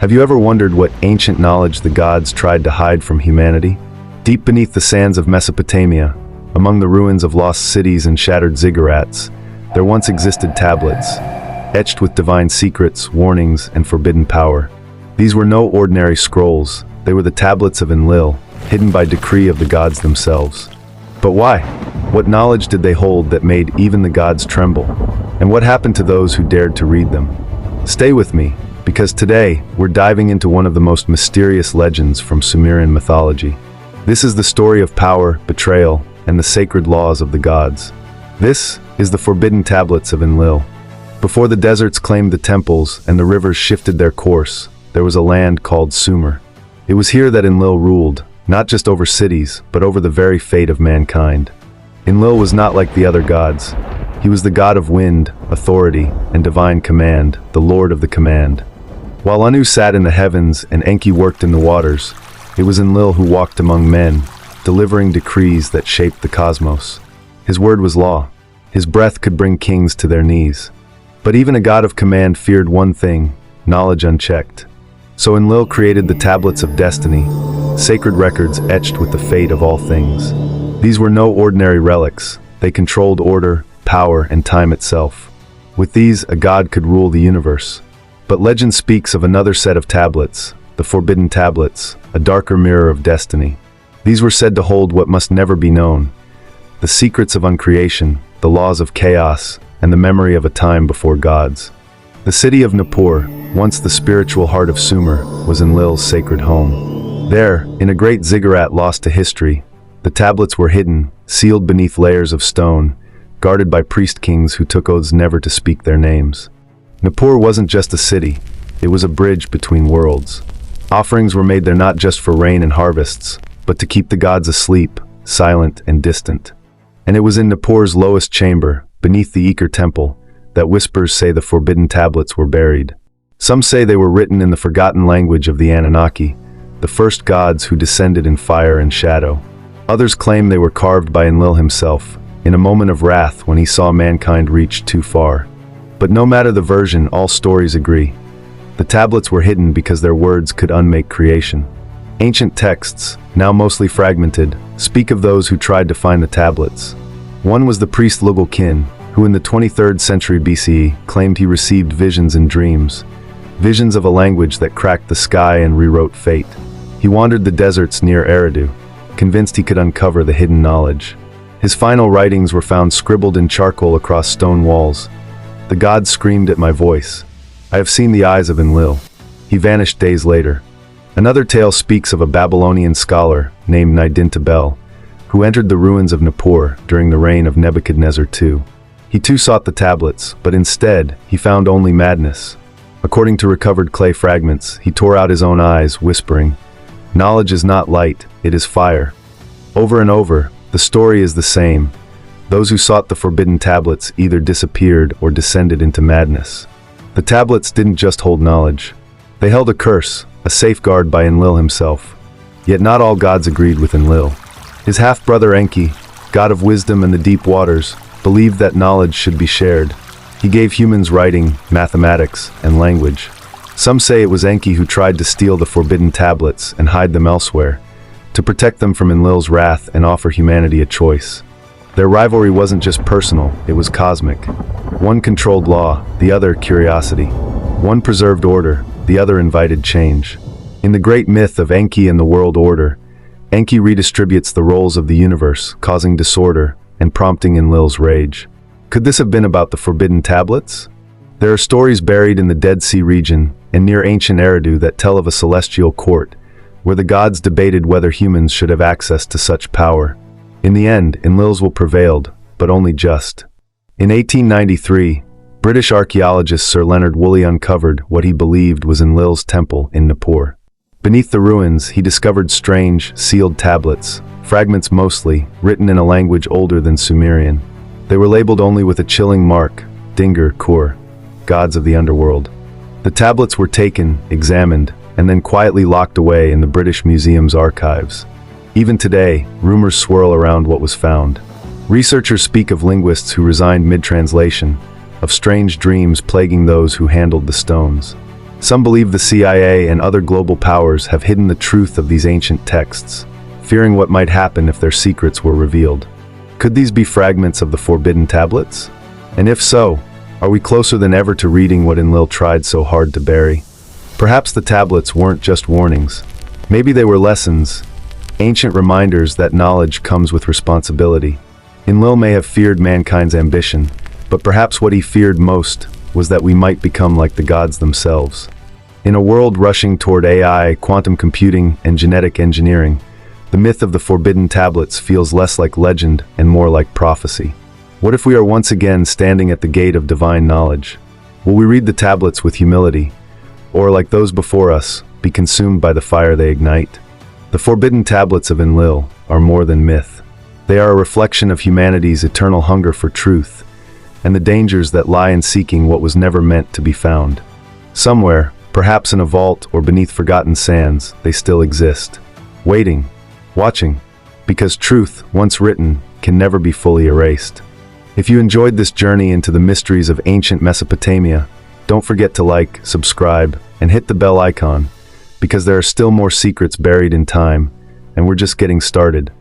Have you ever wondered what ancient knowledge the gods tried to hide from humanity? Deep beneath the sands of Mesopotamia, among the ruins of lost cities and shattered ziggurats, there once existed tablets, etched with divine secrets, warnings, and forbidden power. These were no ordinary scrolls, they were the tablets of Enlil, hidden by decree of the gods themselves. But why? What knowledge did they hold that made even the gods tremble? And what happened to those who dared to read them? Stay with me, because today we're diving into one of the most mysterious legends from Sumerian mythology. This is the story of power, betrayal, and the sacred laws of the gods. This is the Forbidden Tablets of Enlil. Before the deserts claimed the temples and the rivers shifted their course, there was a land called Sumer. It was here that Enlil ruled, not just over cities, but over the very fate of mankind. Enlil was not like the other gods. He was the god of wind, authority, and divine command, the lord of the command. While Anu sat in the heavens and Enki worked in the waters, it was Enlil who walked among men, delivering decrees that shaped the cosmos. His word was law. His breath could bring kings to their knees. But even a god of command feared one thing: knowledge unchecked. So Enlil created the Tablets of Destiny, sacred records etched with the fate of all things. These were no ordinary relics. They controlled order, power, and time itself. With these, a god could rule the universe. But legend speaks of another set of tablets, the Forbidden Tablets, a darker mirror of destiny. These were said to hold what must never be known: the secrets of uncreation, the laws of chaos, and the memory of a time before gods. The city of Nippur, once the spiritual heart of Sumer, was Enlil's sacred home. There, in a great ziggurat lost to history, the tablets were hidden, sealed beneath layers of stone, guarded by priest kings who took oaths never to speak their names. Nippur wasn't just a city, it was a bridge between worlds. Offerings were made there not just for rain and harvests, but to keep the gods asleep, silent and distant. And it was in Nippur's lowest chamber, beneath the Eker temple, that whispers say the forbidden tablets were buried. Some say they were written in the forgotten language of the Anunnaki, the first gods who descended in fire and shadow. Others claim they were carved by Enlil himself, in a moment of wrath when he saw mankind reach too far. But no matter the version, all stories agree. The tablets were hidden because their words could unmake creation. Ancient texts, now mostly fragmented, speak of those who tried to find the tablets. One was the priest Lugul-kin, who in the 23rd century BCE claimed he received visions and dreams, visions of a language that cracked the sky and rewrote fate. He wandered the deserts near Eridu, convinced he could uncover the hidden knowledge. His final writings were found scribbled in charcoal across stone walls. The gods screamed at my voice. I have seen the eyes of Enlil. He vanished days later. Another tale speaks of a Babylonian scholar named Nidintabel, who entered the ruins of Nippur during the reign of Nebuchadnezzar II. He too sought the tablets, but instead, he found only madness. According to recovered clay fragments, he tore out his own eyes, whispering, "Knowledge is not light, it is fire." Over and over, the story is the same. Those who sought the forbidden tablets either disappeared or descended into madness. The tablets didn't just hold knowledge. They held a curse, a safeguard by Enlil himself. Yet not all gods agreed with Enlil. His half-brother Enki, god of wisdom and the deep waters, believed that knowledge should be shared. He gave humans writing, mathematics, and language. Some say it was Enki who tried to steal the forbidden tablets and hide them elsewhere, to protect them from Enlil's wrath and offer humanity a choice. Their rivalry wasn't just personal, it was cosmic. One controlled law, the other curiosity. One preserved order, the other invited change. In the great myth of Enki and the world order, Enki redistributes the roles of the universe, causing disorder and prompting Enlil's rage. Could this have been about the forbidden tablets? There are stories buried in the Dead Sea region and near ancient Eridu that tell of a celestial court, where the gods debated whether humans should have access to such power. In the end, Enlil's will prevailed, but only just. In 1893, British archaeologist Sir Leonard Woolley uncovered what he believed was Enlil's temple in Nippur. Beneath the ruins, he discovered strange, sealed tablets, fragments mostly, written in a language older than Sumerian. They were labeled only with a chilling mark, Dingur Kur, gods of the underworld. The tablets were taken, examined, and then quietly locked away in the British Museum's archives. Even today, rumors swirl around what was found. Researchers speak of linguists who resigned mid-translation, of strange dreams plaguing those who handled the stones. Some believe the CIA and other global powers have hidden the truth of these ancient texts, fearing what might happen if their secrets were revealed. Could these be fragments of the Forbidden Tablets? And if so, are we closer than ever to reading what Enlil tried so hard to bury? Perhaps the tablets weren't just warnings. Maybe they were lessons, ancient reminders that knowledge comes with responsibility. Enlil may have feared mankind's ambition, but perhaps what he feared most was that we might become like the gods themselves. In a world rushing toward AI, quantum computing, and genetic engineering, the myth of the Forbidden Tablets feels less like legend and more like prophecy. What if we are once again standing at the gate of divine knowledge? Will we read the tablets with humility, or, like those before us, be consumed by the fire they ignite? The Forbidden Tablets of Enlil are more than myth. They are a reflection of humanity's eternal hunger for truth, and the dangers that lie in seeking what was never meant to be found. Somewhere, perhaps in a vault or beneath forgotten sands, they still exist, waiting, watching, because truth, once written, can never be fully erased. If you enjoyed this journey into the mysteries of ancient Mesopotamia, don't forget to like, subscribe, and hit the bell icon, because there are still more secrets buried in time, and we're just getting started.